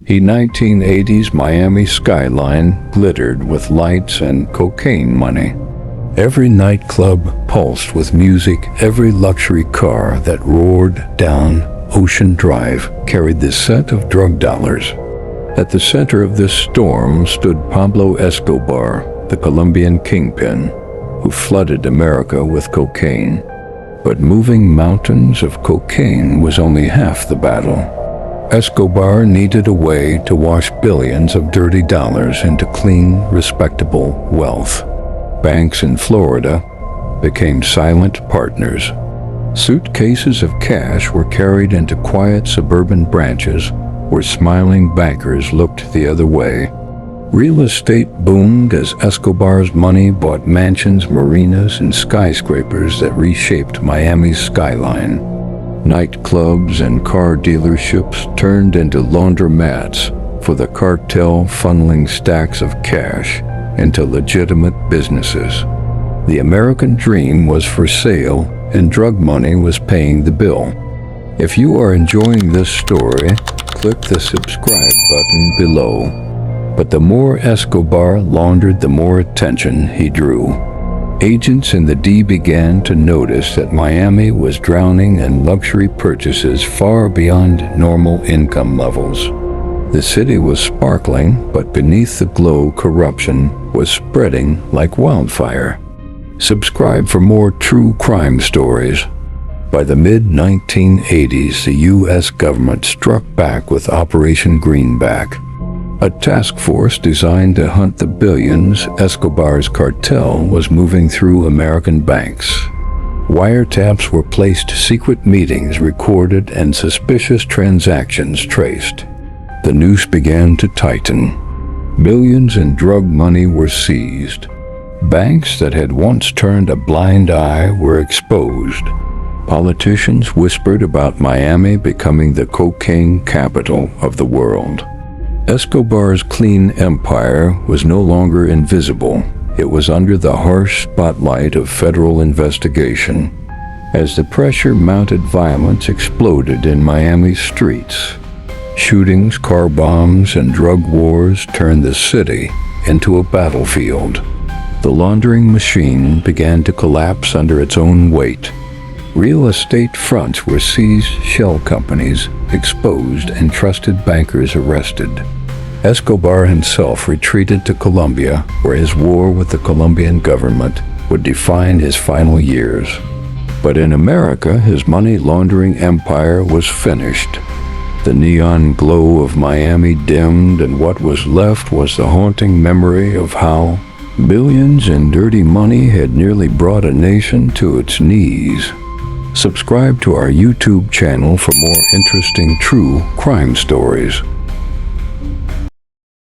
The 1980s Miami skyline glittered with lights and cocaine money. Every nightclub pulsed with music, every luxury car that roared down Ocean Drive carried the scent of drug dollars. At the center of this storm stood Pablo Escobar, the Colombian kingpin, who flooded America with cocaine. But moving mountains of cocaine was only half the battle. Escobar needed a way to wash billions of dirty dollars into clean, respectable wealth. Banks in Florida became silent partners. Suitcases of cash were carried into quiet suburban branches where smiling bankers looked the other way. Real estate boomed as Escobar's money bought mansions, marinas, and skyscrapers that reshaped Miami's skyline. Nightclubs and car dealerships turned into laundromats for the cartel, funneling stacks of cash into legitimate businesses. The American dream was for sale, and drug money was paying the bill. If you are enjoying this story, click the subscribe button below. But the more Escobar laundered, the more attention he drew. Agents in the D began to notice that Miami was drowning in luxury purchases far beyond normal income levels. The city was sparkling, but beneath the glow, corruption was spreading like wildfire. Subscribe for more true crime stories. By the mid-1980s, the U.S. government struck back with Operation Greenback, a task force designed to hunt the billions Escobar's cartel was moving through American banks. Wiretaps were placed, secret meetings recorded, and suspicious transactions traced. The noose began to tighten. Billions in drug money were seized. Banks that had once turned a blind eye were exposed. Politicians whispered about Miami becoming the cocaine capital of the world. Escobar's clean empire was no longer invisible. It was under the harsh spotlight of federal investigation. As the pressure mounted, violence exploded in Miami's streets. Shootings, car bombs, and drug wars turned the city into a battlefield. The laundering machine began to collapse under its own weight. Real estate fronts were seized, shell companies exposed, and trusted bankers arrested. Escobar himself retreated to Colombia, where his war with the Colombian government would define his final years. But in America, his money laundering empire was finished. The neon glow of Miami dimmed, and what was left was the haunting memory of how billions in dirty money had nearly brought a nation to its knees. Subscribe to our YouTube channel for more interesting true crime stories.